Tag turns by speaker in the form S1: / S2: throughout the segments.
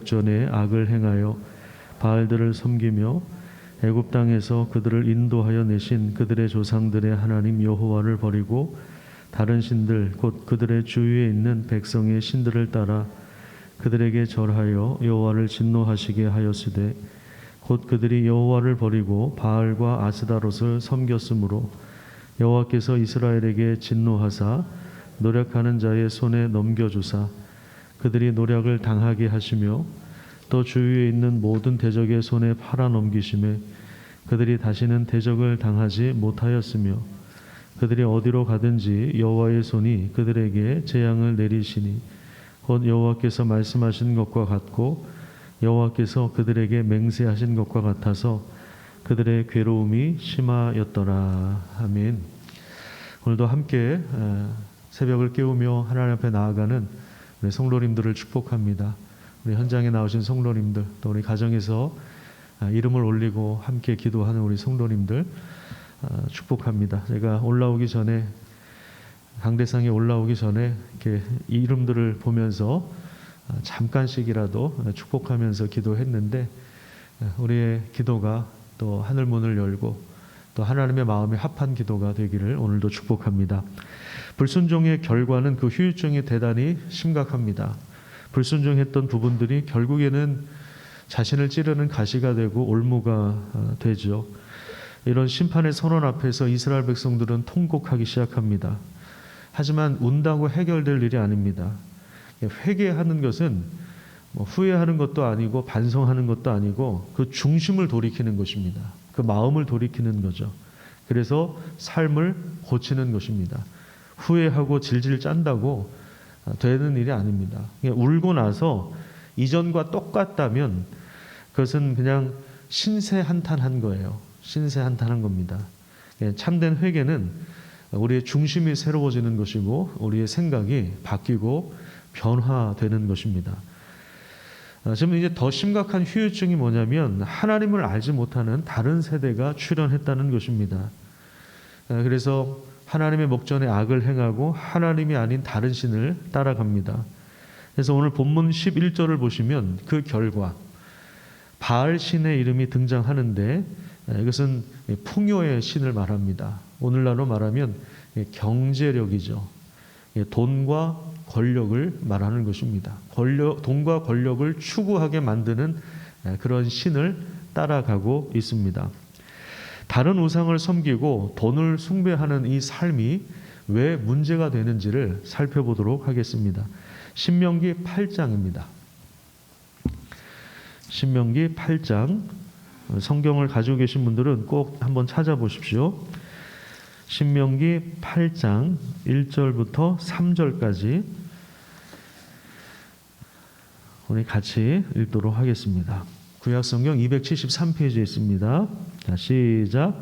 S1: 목전에 악을 행하여 바알들을 섬기며 애굽 땅에서 그들을 인도하여 내신 그들의 조상들의 하나님 여호와를 버리고 다른 신들 곧 그들의 주위에 있는 백성의 신들을 따라 그들에게 절하여 여호와를 진노하시게 하였으되 곧 그들이 여호와를 버리고 바알과 아스다롯을 섬겼으므로 여호와께서 이스라엘에게 진노하사 노력하는 자의 손에 넘겨주사 그들이 노력을 당하게 하시며 또 주위에 있는 모든 대적의 손에 팔아 넘기심에 그들이 다시는 대적을 당하지 못하였으며 그들이 어디로 가든지 여호와의 손이 그들에게 재앙을 내리시니 곧 여호와께서 말씀하신 것과 같고 여호와께서 그들에게 맹세하신 것과 같아서 그들의 괴로움이 심하였더라. 아멘. 오늘도 함께 새벽을 깨우며 하나님 앞에 나아가는 우리 성도님들을 축복합니다. 우리 현장에 나오신 성도님들, 또 우리 가정에서 이름을 올리고 함께 기도하는 우리 성도님들 축복합니다. 제가 올라오기 전에, 강대상에 올라오기 전에 이렇게 이름들을 보면서 잠깐씩이라도 축복하면서 기도했는데 우리의 기도가 또 하늘문을 열고 또 하나님의 마음에 합한 기도가 되기를 오늘도 축복합니다. 불순종의 결과는 그 후유증이 대단히 심각합니다. 불순종했던 부분들이 결국에는 자신을 찌르는 가시가 되고 올무가 되죠. 이런 심판의 선언 앞에서 이스라엘 백성들은 통곡하기 시작합니다. 하지만 운다고 해결될 일이 아닙니다. 회개하는 것은 후회하는 것도 아니고 반성하는 것도 아니고 그 중심을 돌이키는 것입니다. 그 마음을 돌이키는 거죠. 그래서 삶을 고치는 것입니다. 후회하고 질질 짠다고 되는 일이 아닙니다. 울고 나서 이전과 똑같다면 그것은 그냥 신세한탄한 거예요. 신세한탄한 겁니다. 참된 회개는 우리의 중심이 새로워지는 것이고 우리의 생각이 바뀌고 변화되는 것입니다. 지금 이제 더 심각한 후유증이 뭐냐면 하나님을 알지 못하는 다른 세대가 출현했다는 것입니다. 그래서 하나님의 목전에 악을 행하고 하나님이 아닌 다른 신을 따라갑니다. 그래서 오늘 본문 11절을 보시면 그 결과 바알 신의 이름이 등장하는데 이것은 풍요의 신을 말합니다. 오늘날로 말하면 경제력이죠. 돈과 권력을 말하는 것입니다. 돈과 권력을 추구하게 만드는 그런 신을 따라가고 있습니다. 다른 우상을 섬기고 돈을 숭배하는 이 삶이 왜 문제가 되는지를 살펴보도록 하겠습니다. 신명기 8장입니다. 신명기 8장, 성경을 가지고 계신 분들은 꼭 한번 찾아보십시오. 신명기 8장 1절부터 3절까지 우리 같이 읽도록 하겠습니다. 구약성경 273페이지에 있습니다. 자, 시작.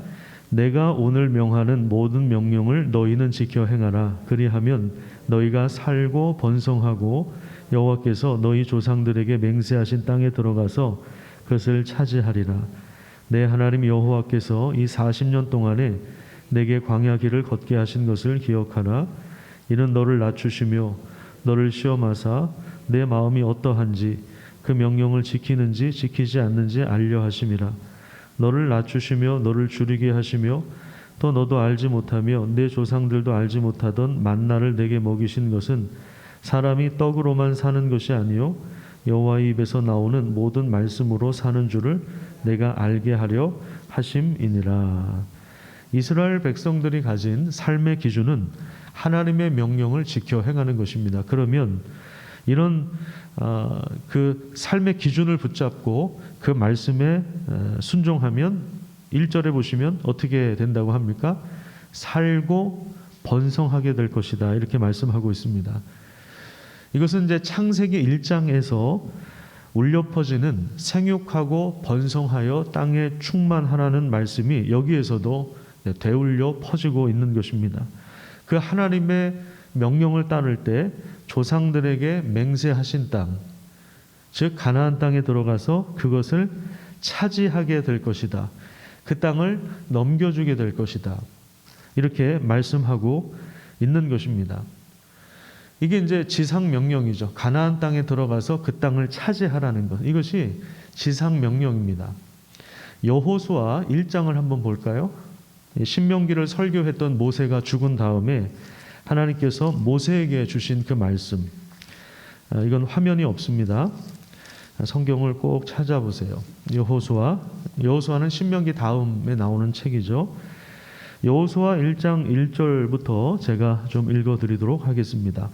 S1: 내가 오늘 명하는 모든 명령을 너희는 지켜 행하라. 그리하면 너희가 살고 번성하고 여호와께서 너희 조상들에게 맹세하신 땅에 들어가서 그것을 차지하리라. 내 하나님 여호와께서 이 40년 동안에 내게 광야 길을 걷게 하신 것을 기억하라. 이는 너를 낮추시며 너를 시험하사 내 마음이 어떠한지 그 명령을 지키는지 지키지 않는지 알려 하심이라. 너를 낮추시며 너를 줄이게 하시며 또 너도 알지 못하며 내 조상들도 알지 못하던 만나를 내게 먹이신 것은 사람이 떡으로만 사는 것이 아니요 여호와의 입에서 나오는 모든 말씀으로 사는 줄을 내가 알게 하려 하심이니라. 이스라엘 백성들이 가진 삶의 기준은 하나님의 명령을 지켜 행하는 것입니다. 그러면 이런 그 삶의 기준을 붙잡고 그 말씀에 순종하면 1절에 보시면 어떻게 된다고 합니까? 살고 번성하게 될 것이다. 이렇게 말씀하고 있습니다. 이것은 이제 창세기 1장에서 울려 퍼지는 생육하고 번성하여 땅에 충만하라는 말씀이 여기에서도 되울려 퍼지고 있는 것입니다. 그 하나님의 명령을 따를 때 조상들에게 맹세하신 땅, 즉 가나안 땅에 들어가서 그것을 차지하게 될 것이다. 그 땅을 넘겨주게 될 것이다. 이렇게 말씀하고 있는 것입니다. 이게 이제 지상 명령이죠. 가나안 땅에 들어가서 그 땅을 차지하라는 것. 이것이 지상 명령입니다. 여호수아 1장을 한번 볼까요? 신명기를 설교했던 모세가 죽은 다음에 하나님께서 모세에게 주신 그 말씀. 이건 화면이 없습니다. 성경을 꼭 찾아보세요. 여호수아는 신명기 다음에 나오는 책이죠. 여호수아 1장 1절부터 제가 좀 읽어드리도록 하겠습니다.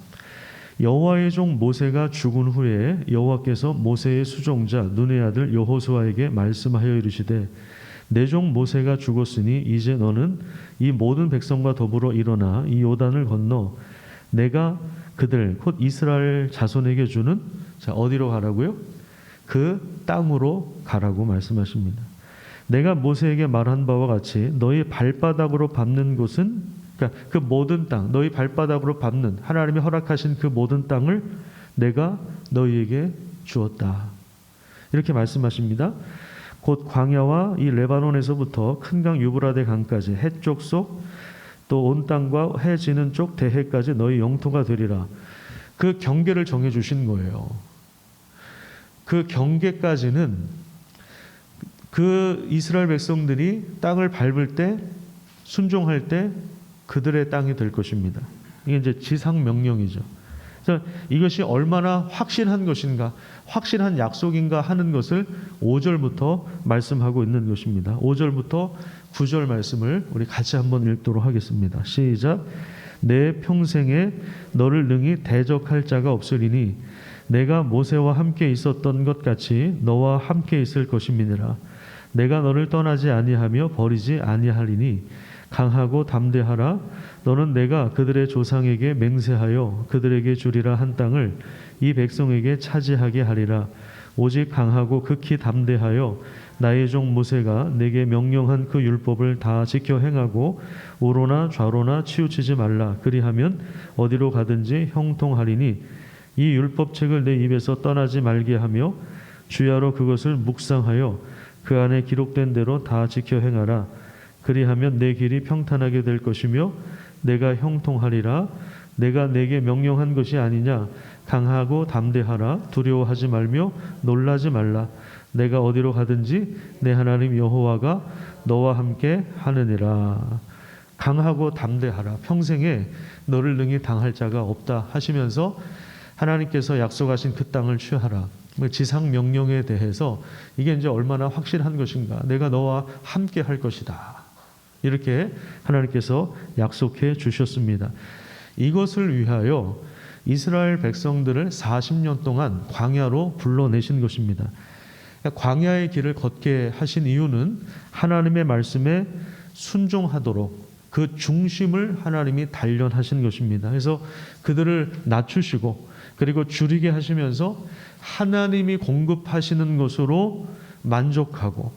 S1: 여호와의 종 모세가 죽은 후에 여호와께서 모세의 수종자 눈의 아들 여호수아에게 말씀하여 이르시되 내 종 모세가 죽었으니 이제 너는 이 모든 백성과 더불어 일어나 이 요단을 건너 내가 그들 곧 이스라엘 자손에게 주는 어디로 가라고요? 그 땅으로 가라고 말씀하십니다. 내가 모세에게 말한 바와 같이 너희 발바닥으로 밟는 곳은 그러니까 그 모든 땅, 너희 발바닥으로 밟는 하나님이 허락하신 그 모든 땅을 내가 너희에게 주었다. 이렇게 말씀하십니다. 곧 광야와 이 레바논에서부터 큰 강 유브라데 강까지 해쪽 속 또 온 땅과 해 지는 쪽 대해까지 너희 영토가 되리라. 그 경계를 정해 주신 거예요. 그 경계까지는 그 이스라엘 백성들이 땅을 밟을 때 순종할 때 그들의 땅이 될 것입니다. 이게 이제 지상 명령이죠. 그래서 이것이 얼마나 확실한 것인가, 확실한 약속인가 하는 것을 5절부터 말씀하고 있는 것입니다. 5절부터 9절 말씀을 우리 같이 한번 읽도록 하겠습니다. 시작. 내 평생에 너를 능히 대적할 자가 없으리니 내가 모세와 함께 있었던 것 같이 너와 함께 있을 것임이니라. 내가 너를 떠나지 아니하며 버리지 아니하리니 강하고 담대하라. 너는 내가 그들의 조상에게 맹세하여 그들에게 주리라 한 땅을 이 백성에게 차지하게 하리라. 오직 강하고 극히 담대하여 나의 종 모세가 내게 명령한 그 율법을 다 지켜 행하고 우로나 좌로나 치우치지 말라. 그리하면 어디로 가든지 형통하리니 이 율법책을 내 입에서 떠나지 말게 하며 주야로 그것을 묵상하여 그 안에 기록된 대로 다 지켜 행하라. 그리하면 내 길이 평탄하게 될 것이며 내가 형통하리라. 내가 내게 명령한 것이 아니냐. 강하고 담대하라. 두려워하지 말며 놀라지 말라. 내가 어디로 가든지 내 하나님 여호와가 너와 함께 하느니라. 강하고 담대하라. 평생에 너를 능히 당할 자가 없다 하시면서 하나님께서 약속하신 그 땅을 취하라. 지상 명령에 대해서 이게 이제 얼마나 확실한 것인가. 내가 너와 함께 할 것이다. 이렇게 하나님께서 약속해 주셨습니다. 이것을 위하여 이스라엘 백성들을 40년 동안 광야로 불러내신 것입니다. 광야의 길을 걷게 하신 이유는 하나님의 말씀에 순종하도록 그 중심을 하나님이 단련하신 것입니다. 그래서 그들을 낮추시고 그리고 줄이게 하시면서 하나님이 공급하시는 것으로 만족하고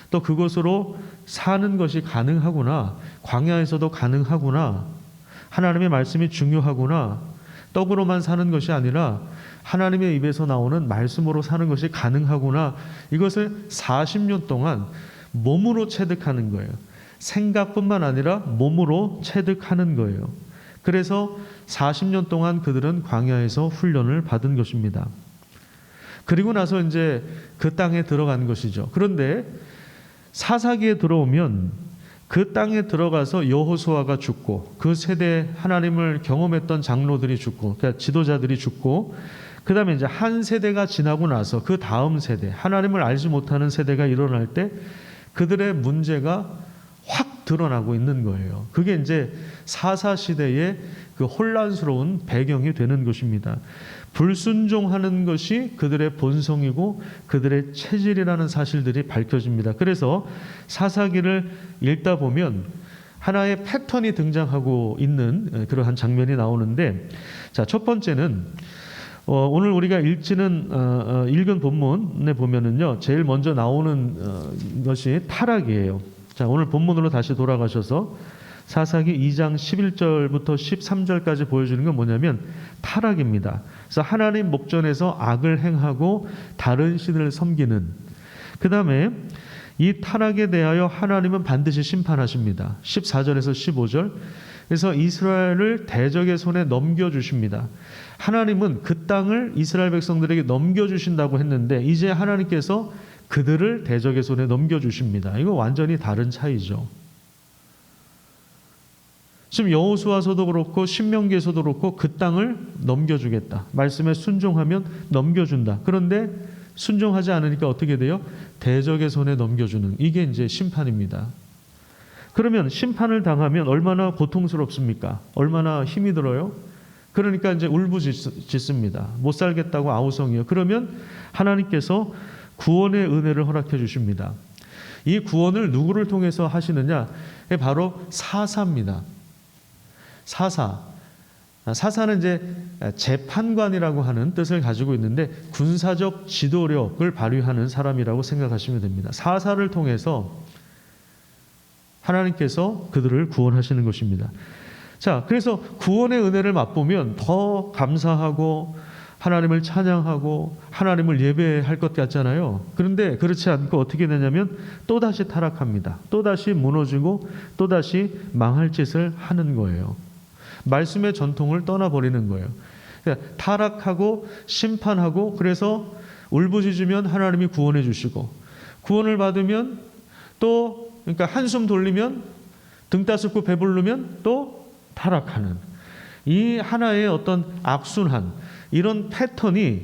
S1: 또 그것으로 사는 것이 가능하구나, 광야에서도 가능하구나, 하나님의 말씀이 중요하구나, 떡으로만 사는 것이 아니라 하나님의 입에서 나오는 말씀으로 사는 것이 가능하구나, 이것을 40년 동안 몸으로 체득하는 거예요. 생각뿐만 아니라 몸으로 체득하는 거예요. 그래서 40년 동안 그들은 광야에서 훈련을 받은 것입니다. 그리고 나서 이제 그 땅에 들어간 것이죠. 그런데 사사기에 들어오면 그 땅에 들어가서 여호수아가 죽고 그 세대 하나님을 경험했던 장로들이 죽고 그러니까 지도자들이 죽고 그 다음에 이제 한 세대가 지나고 나서 그 다음 세대 하나님을 알지 못하는 세대가 일어날 때 그들의 문제가 확 드러나고 있는 거예요. 그게 이제 사사 시대의 그 혼란스러운 배경이 되는 것입니다. 불순종하는 것이 그들의 본성이고 그들의 체질이라는 사실들이 밝혀집니다. 그래서 사사기를 읽다 보면 하나의 패턴이 등장하고 있는 그러한 장면이 나오는데, 자, 첫 번째는 오늘 우리가 읽은 본문에 보면은요, 제일 먼저 나오는 것이 타락이에요. 자, 오늘 본문으로 다시 돌아가셔서 사사기 2장 11절부터 13절까지 보여주는 건 뭐냐면 타락입니다. 그래서 하나님 목전에서 악을 행하고 다른 신을 섬기는, 그 다음에 이 타락에 대하여 하나님은 반드시 심판하십니다. 14절에서 15절 그래서 이스라엘을 대적의 손에 넘겨주십니다. 하나님은 그 땅을 이스라엘 백성들에게 넘겨주신다고 했는데 이제 하나님께서 그들을 대적의 손에 넘겨주십니다. 이거 완전히 다른 차이죠. 지금 여호수아서도 그렇고 신명기에서도 그렇고 그 땅을 넘겨주겠다. 말씀에 순종하면 넘겨준다. 그런데 순종하지 않으니까 어떻게 돼요? 대적의 손에 넘겨주는, 이게 이제 심판입니다. 그러면 심판을 당하면 얼마나 고통스럽습니까? 얼마나 힘이 들어요? 그러니까 이제 울부짖습니다. 못 살겠다고 아우성이요. 그러면 하나님께서 구원의 은혜를 허락해 주십니다. 이 구원을 누구를 통해서 하시느냐? 바로 사사입니다. 사사는 이제 재판관이라고 하는 뜻을 가지고 있는데 군사적 지도력을 발휘하는 사람이라고 생각하시면 됩니다. 사사를 통해서 하나님께서 그들을 구원하시는 것입니다. 자, 그래서 구원의 은혜를 맛보면 더 감사하고 하나님을 찬양하고 하나님을 예배할 것 같잖아요. 그런데 그렇지 않고 어떻게 되냐면 또다시 타락합니다. 또다시 무너지고 또다시 망할 짓을 하는 거예요. 말씀의 전통을 떠나버리는 거예요. 그러니까 타락하고 심판하고, 그래서 울부짖으면 하나님이 구원해 주시고, 구원을 받으면 또 그러니까 한숨 돌리면, 등 따스고 배부르면 또 타락하는, 이 하나의 어떤 악순환, 이런 패턴이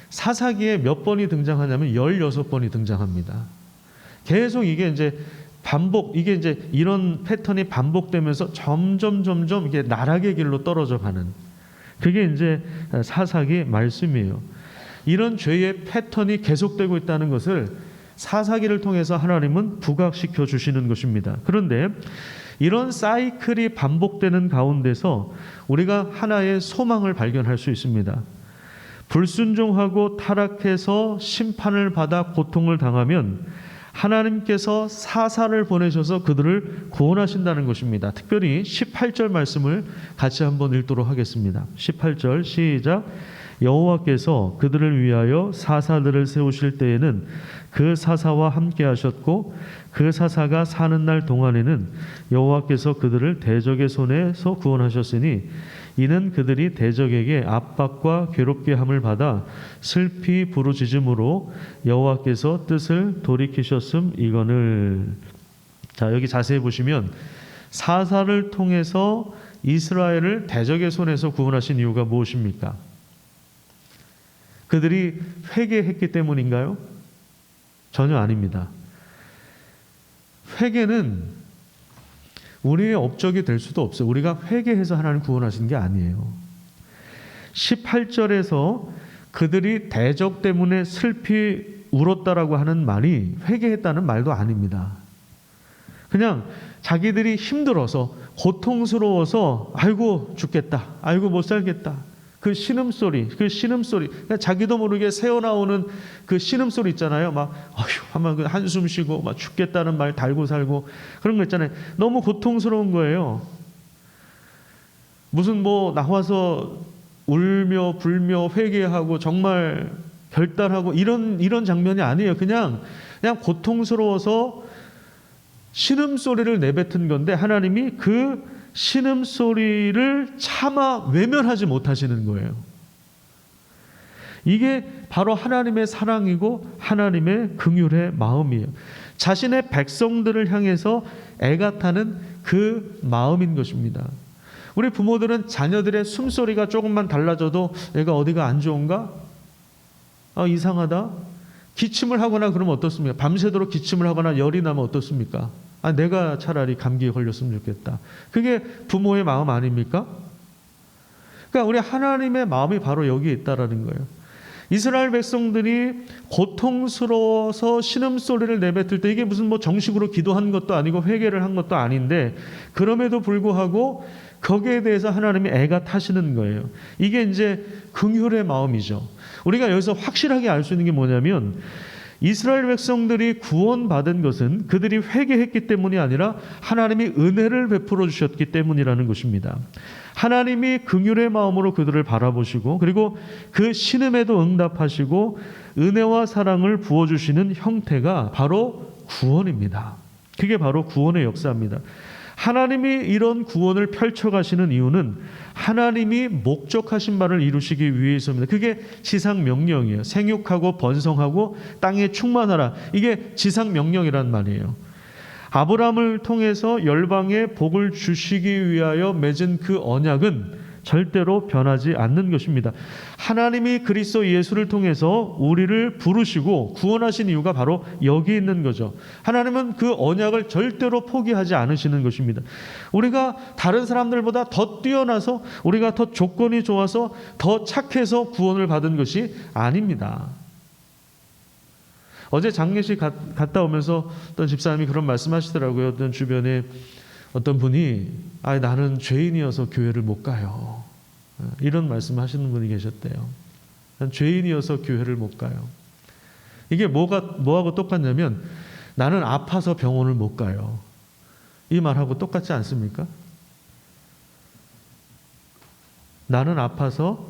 S1: 사사기에 몇 번이 등장하냐면 16번이 등장합니다. 계속 이게 이제 반복, 이게 이제 이런 패턴이 반복되면서 점점 이게 나락의 길로 떨어져 가는, 그게 이제 사사기 말씀이에요. 이런 죄의 패턴이 계속되고 있다는 것을 사사기를 통해서 하나님은 부각시켜 주시는 것입니다. 그런데 이런 사이클이 반복되는 가운데서 우리가 하나의 소망을 발견할 수 있습니다. 불순종하고 타락해서 심판을 받아 고통을 당하면 하나님께서 사사를 보내셔서 그들을 구원하신다는 것입니다. 특별히 18절 말씀을 같이 한번 읽도록 하겠습니다. 18절 시작. 여호와께서 그들을 위하여 사사들을 세우실 때에는 그 사사와 함께 하셨고 그 사사가 사는 날 동안에는 여호와께서 그들을 대적의 손에서 구원하셨으니 이는 그들이 대적에게 압박과 괴롭게 함을 받아 슬피 부르짖음으로 여호와께서 뜻을 돌이키셨음 이거늘. 자, 여기 자세히 보시면 사사를 통해서 이스라엘을 대적의 손에서 구원하신 이유가 무엇입니까? 그들이 회개했기 때문인가요? 전혀 아닙니다. 회개는 우리의 업적이 될 수도 없어요. 우리가 회개해서 하나님 구원하신 게 아니에요. 18절에서 그들이 대적 때문에 슬피 울었다라고 하는 말이 회개했다는 말도 아닙니다. 그냥 자기들이 힘들어서 고통스러워서 아이고 죽겠다, 아이고 못 살겠다, 그 신음소리, 그러니까 자기도 모르게 새어나오는 그 신음소리 있잖아요. 막 어휴 하면 한숨 쉬고 막 죽겠다는 말 달고 살고 그런 거 있잖아요. 너무 고통스러운 거예요. 무슨 뭐 나와서 울며 불며 회개하고 정말 결단하고 이런 장면이 아니에요. 그냥 고통스러워서 신음소리를 내뱉은 건데 하나님이 그 신음소리를 차마 외면하지 못하시는 거예요. 이게 바로 하나님의 사랑이고 하나님의 긍휼의 마음이에요. 자신의 백성들을 향해서 애가 타는 그 마음인 것입니다. 우리 부모들은 자녀들의 숨소리가 조금만 달라져도 얘가 어디가 안 좋은가? 이상하다? 기침을 하거나 그러면 어떻습니까? 밤새도록 기침을 하거나 열이 나면 어떻습니까? 내가 차라리 감기에 걸렸으면 좋겠다. 그게 부모의 마음 아닙니까? 그러니까 우리 하나님의 마음이 바로 여기에 있다라는 거예요. 이스라엘 백성들이 고통스러워서 신음소리를 내뱉을 때 이게 무슨 뭐 정식으로 기도한 것도 아니고 회개를 한 것도 아닌데 그럼에도 불구하고 거기에 대해서 하나님이 애가 타시는 거예요. 이게 이제 긍휼의 마음이죠. 우리가 여기서 확실하게 알 수 있는 게 뭐냐면 이스라엘 백성들이 구원받은 것은 그들이 회개했기 때문이 아니라 하나님이 은혜를 베풀어 주셨기 때문이라는 것입니다. 하나님이 긍휼의 마음으로 그들을 바라보시고 그리고 그 신음에도 응답하시고 은혜와 사랑을 부어주시는 형태가 바로 구원입니다. 그게 바로 구원의 역사입니다. 하나님이 이런 구원을 펼쳐가시는 이유는 하나님이 목적하신 바를 이루시기 위해서입니다. 그게 지상명령이에요. 생육하고 번성하고 땅에 충만하라. 이게 지상명령이란 말이에요. 아브라함을 통해서 열방에 복을 주시기 위하여 맺은 그 언약은 절대로 변하지 않는 것입니다. 하나님이 그리스도 예수를 통해서 우리를 부르시고 구원하신 이유가 바로 여기 있는 거죠. 하나님은 그 언약을 절대로 포기하지 않으시는 것입니다. 우리가 다른 사람들보다 더 뛰어나서, 우리가 더 조건이 좋아서, 더 착해서 구원을 받은 것이 아닙니다. 어제 장례식 갔다 오면서 어떤 집사님이 그런 말씀하시더라고요. 어떤 주변에 어떤 분이 나는 죄인이어서 교회를 못 가요. 이런 말씀하시는 분이 계셨대요. 난 죄인이어서 교회를 못 가요. 이게 뭐하고 똑같냐면 나는 아파서 병원을 못 가요. 이 말하고 똑같지 않습니까? 나는 아파서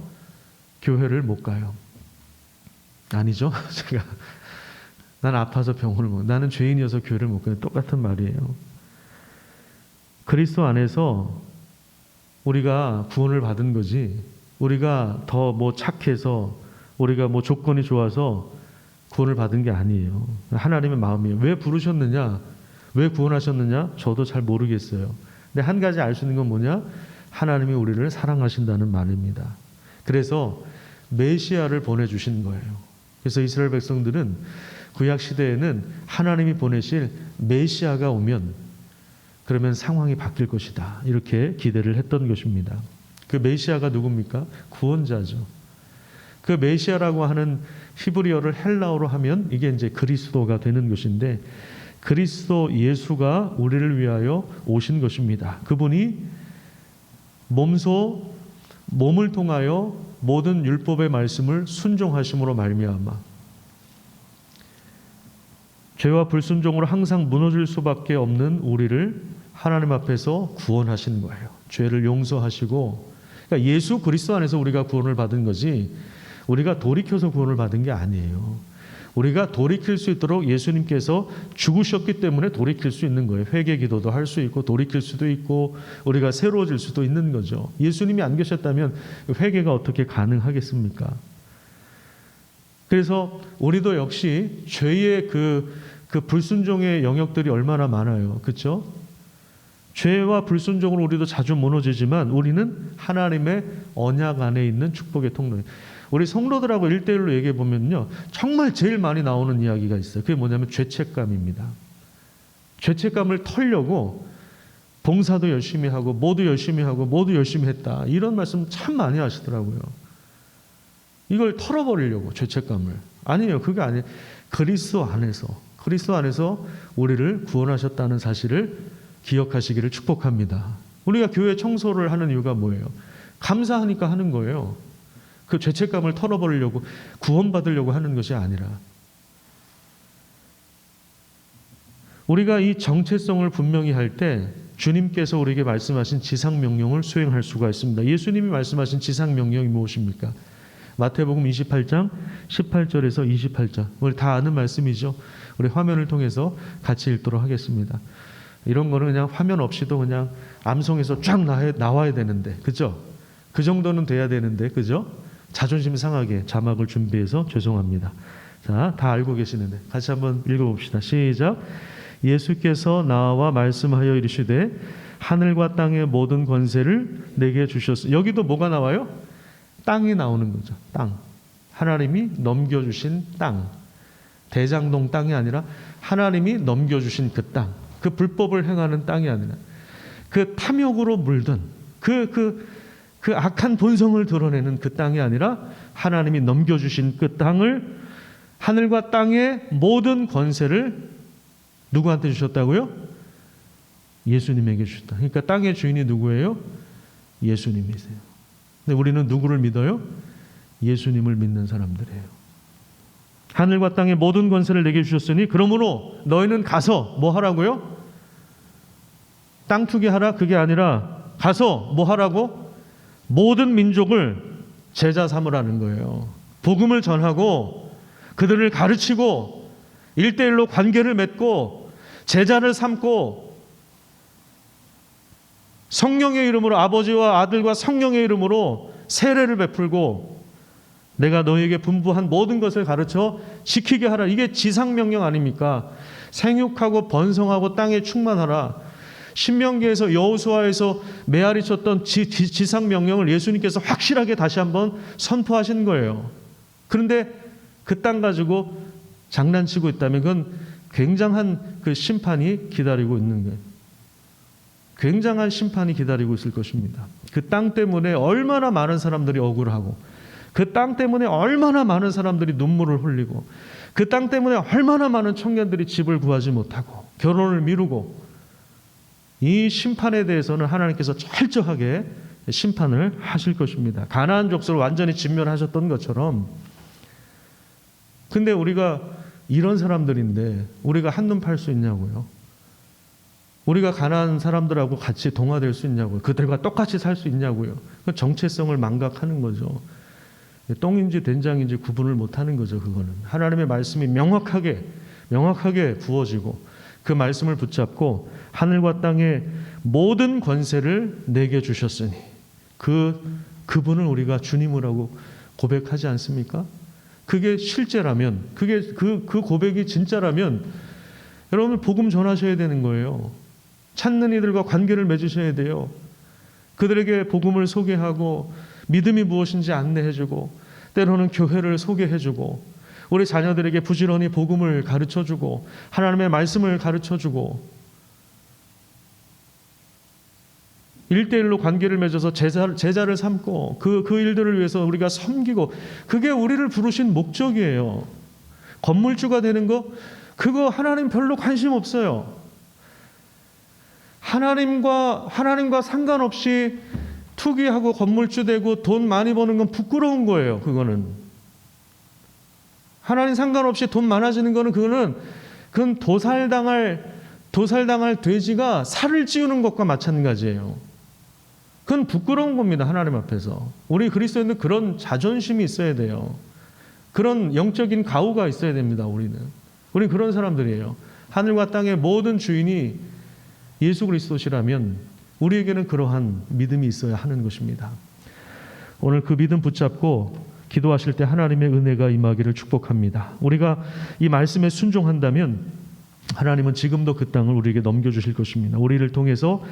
S1: 교회를 못 가요. 아니죠? 난 아파서 병원을 못 가요. 나는 죄인이어서 교회를 못 가요. 똑같은 말이에요. 그리스도 안에서 우리가 구원을 받은 거지, 우리가 더 착해서, 우리가 조건이 좋아서 구원을 받은 게 아니에요. 하나님의 마음이에요. 왜 부르셨느냐, 왜 구원하셨느냐, 저도 잘 모르겠어요. 근데 한 가지 알 수 있는 건 뭐냐, 하나님이 우리를 사랑하신다는 말입니다. 그래서 메시아를 보내주신 거예요. 그래서 이스라엘 백성들은 구약 시대에는 하나님이 보내실 메시아가 오면 그러면 상황이 바뀔 것이다, 이렇게 기대를 했던 것입니다. 그 메시아가 누굽니까? 구원자죠. 그 메시아라고 하는 히브리어를 헬라어로 하면 이게 이제 그리스도가 되는 것인데, 그리스도 예수가 우리를 위하여 오신 것입니다. 그분이 몸을 통하여 모든 율법의 말씀을 순종하심으로 말미암아 죄와 불순종으로 항상 무너질 수밖에 없는 우리를 하나님 앞에서 구원하신 거예요. 죄를 용서하시고, 그러니까 예수 그리스도 안에서 우리가 구원을 받은 거지, 우리가 돌이켜서 구원을 받은 게 아니에요. 우리가 돌이킬 수 있도록 예수님께서 죽으셨기 때문에 돌이킬 수 있는 거예요. 회개 기도도 할 수 있고 돌이킬 수도 있고 우리가 새로워질 수도 있는 거죠. 예수님이 안 계셨다면 회개가 어떻게 가능하겠습니까? 그래서 우리도 역시 죄의 그 불순종의 영역들이 얼마나 많아요. 그렇죠? 죄와 불순종으로 우리도 자주 무너지지만 우리는 하나님의 언약 안에 있는 축복의 통로예요. 우리 성도들하고 1대1로 얘기해 보면요, 정말 제일 많이 나오는 이야기가 있어요. 그게 뭐냐면 죄책감입니다. 죄책감을 털려고 봉사도 열심히 하고 모두 열심히 하고 모두 열심히 했다, 이런 말씀 참 많이 하시더라고요. 이걸 털어버리려고, 죄책감을. 아니에요. 그게 아니에요. 그리스도 안에서 우리를 구원하셨다는 사실을 기억하시기를 축복합니다. 우리가 교회 청소를 하는 이유가 뭐예요? 감사하니까 하는 거예요. 그 죄책감을 털어버리려고, 구원받으려고 하는 것이 아니라, 우리가 이 정체성을 분명히 할 때 주님께서 우리에게 말씀하신 지상명령을 수행할 수가 있습니다. 예수님이 말씀하신 지상명령이 무엇입니까? 마태복음 28장 18절에서 28절. 우리 다 아는 말씀이죠. 우리 화면을 통해서 같이 읽도록 하겠습니다. 이런 거는 그냥 화면 없이도 그냥 암송에서 쫙 나와야 되는데, 그죠? 그 정도는 돼야 되는데, 그죠? 자존심 상하게 자막을 준비해서 죄송합니다. 자, 다 알고 계시는데 같이 한번 읽어봅시다. 시작. 예수께서 나와 말씀하여 이르시되 하늘과 땅의 모든 권세를 내게 주셨으니. 여기도 뭐가 나와요? 땅이 나오는 거죠. 땅. 하나님이 넘겨주신 땅. 대장동 땅이 아니라 하나님이 넘겨주신 그 땅. 그 불법을 행하는 땅이 아니라, 그 탐욕으로 물든 그 악한 본성을 드러내는 그 땅이 아니라 하나님이 넘겨주신 그 땅을, 하늘과 땅의 모든 권세를 누구한테 주셨다고요? 예수님에게 주셨다. 그러니까 땅의 주인이 누구예요? 예수님이세요. 근데 우리는 누구를 믿어요? 예수님을 믿는 사람들이에요. 하늘과 땅의 모든 권세를 내게 주셨으니 그러므로 너희는 가서 뭐 하라고요? 땅 투기하라, 그게 아니라 가서 뭐 하라고? 모든 민족을 제자 삼으라는 거예요. 복음을 전하고 그들을 가르치고 1대1로 관계를 맺고 제자를 삼고, 성령의 이름으로, 아버지와 아들과 성령의 이름으로 세례를 베풀고 내가 너희에게 분부한 모든 것을 가르쳐 지키게 하라. 이게 지상명령 아닙니까? 생육하고 번성하고 땅에 충만하라. 신명기에서 여호수아에서 메아리 쳤던 지상명령을 예수님께서 확실하게 다시 한번 선포하신 거예요. 그런데 그 땅 가지고 장난치고 있다면 그건 굉장한 그 심판이 기다리고 있는 거예요. 굉장한 심판이 기다리고 있을 것입니다. 그 땅 때문에 얼마나 많은 사람들이 억울하고, 그 땅 때문에 얼마나 많은 사람들이 눈물을 흘리고, 그 땅 때문에 얼마나 많은 청년들이 집을 구하지 못하고 결혼을 미루고, 이 심판에 대해서는 하나님께서 철저하게 심판을 하실 것입니다. 가나안 족속을 완전히 진멸하셨던 것처럼. 근데 우리가 이런 사람들인데 우리가 한눈 팔 수 있냐고요? 우리가 가나안 사람들하고 같이 동화될 수 있냐고요? 그들과 똑같이 살 수 있냐고요? 그 정체성을 망각하는 거죠. 똥인지 된장인지 구분을 못하는 거죠. 그거는 하나님의 말씀이 명확하게 부어지고 그 말씀을 붙잡고 하늘과 땅의 모든 권세를 내게 주셨으니 그분을 우리가 주님이라고 고백하지 않습니까? 그게 실제라면, 그 고백이 진짜라면 여러분 복음 전하셔야 되는 거예요. 찾는 이들과 관계를 맺으셔야 돼요. 그들에게 복음을 소개하고 믿음이 무엇인지 안내해주고, 때로는 교회를 소개해주고, 우리 자녀들에게 부지런히 복음을 가르쳐주고 하나님의 말씀을 가르쳐주고, 1대1로 관계를 맺어서 제자를 삼고 그 일들을 위해서 우리가 섬기고, 그게 우리를 부르신 목적이에요. 건물주가 되는 거, 그거 하나님 별로 관심 없어요. 하나님과 상관없이 투기하고 건물주 되고 돈 많이 버는 건 부끄러운 거예요. 그거는 하나님 상관없이 돈 많아지는 거는 그건 도살당할 돼지가 살을 찌우는 것과 마찬가지예요. 그건 부끄러운 겁니다. 하나님 앞에서. 우리 그리스도인들 그런 자존심이 있어야 돼요. 그런 영적인 가오가 있어야 됩니다. 우리 그런 사람들이에요. 하늘과 땅의 모든 주인이 예수 그리스도시라면 우리에게는 그러한 믿음이 있어야 하는 것입니다. 오늘 그 믿음 붙잡고 기도하실 때 하나님의 은혜가 임하기를 축복합니다. 우리가 이 말씀에 순종한다면 하나님은 지금도 그 땅을 우리에게 넘겨주실 것입니다. 우리를 통해서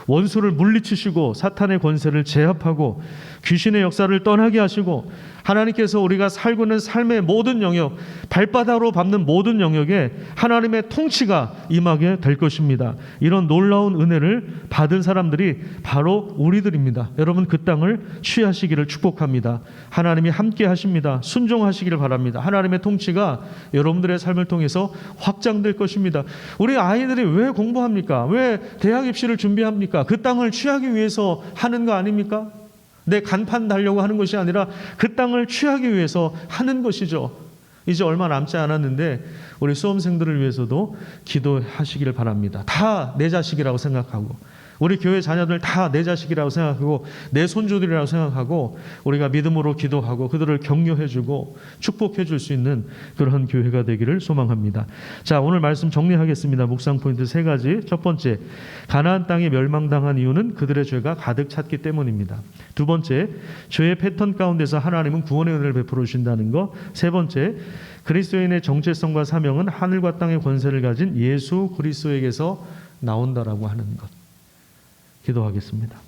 S1: 원수를 물리치시고 사탄의 권세를 제압하고 귀신의 역사를 떠나게 하시고, 하나님께서 우리가 살고 있는 삶의 모든 영역, 발바닥으로 밟는 모든 영역에 하나님의 통치가 임하게 될 것입니다. 이런 놀라운 은혜를 받은 사람들이 바로 우리들입니다. 여러분 그 땅을 취하시기를 축복합니다. 하나님이 함께 하십니다. 순종하시기를 바랍니다. 하나님의 통치가 여러분들의 삶을 통해서 확장될 것입니다. 우리 아이들이 왜 공부합니까? 왜 대학 입시를 준비합니까? 그 땅을 취하기 위해서 하는 거 아닙니까? 내 간판 달려고 하는 것이 아니라 그 땅을 취하기 위해서 하는 것이죠. 이제 얼마 남지 않았는데 우리 수험생들을 위해서도 기도하시기를 바랍니다. 다 내 자식이라고 생각하고, 우리 교회 자녀들 다 내 자식이라고 생각하고 내 손주들이라고 생각하고 우리가 믿음으로 기도하고 그들을 격려해주고 축복해 줄 수 있는 그러한 교회가 되기를 소망합니다. 자, 오늘 말씀 정리하겠습니다. 묵상 포인트 3가지. 첫 번째, 가나안 땅에 멸망당한 이유는 그들의 죄가 가득 찼기 때문입니다. 두 번째, 죄의 패턴 가운데서 하나님은 구원의 은혜를 베풀어 주신다는 것. 세 번째, 그리스도인의 정체성과 사명은 하늘과 땅의 권세를 가진 예수 그리스도에게서 나온다라고 하는 것. 기도하겠습니다.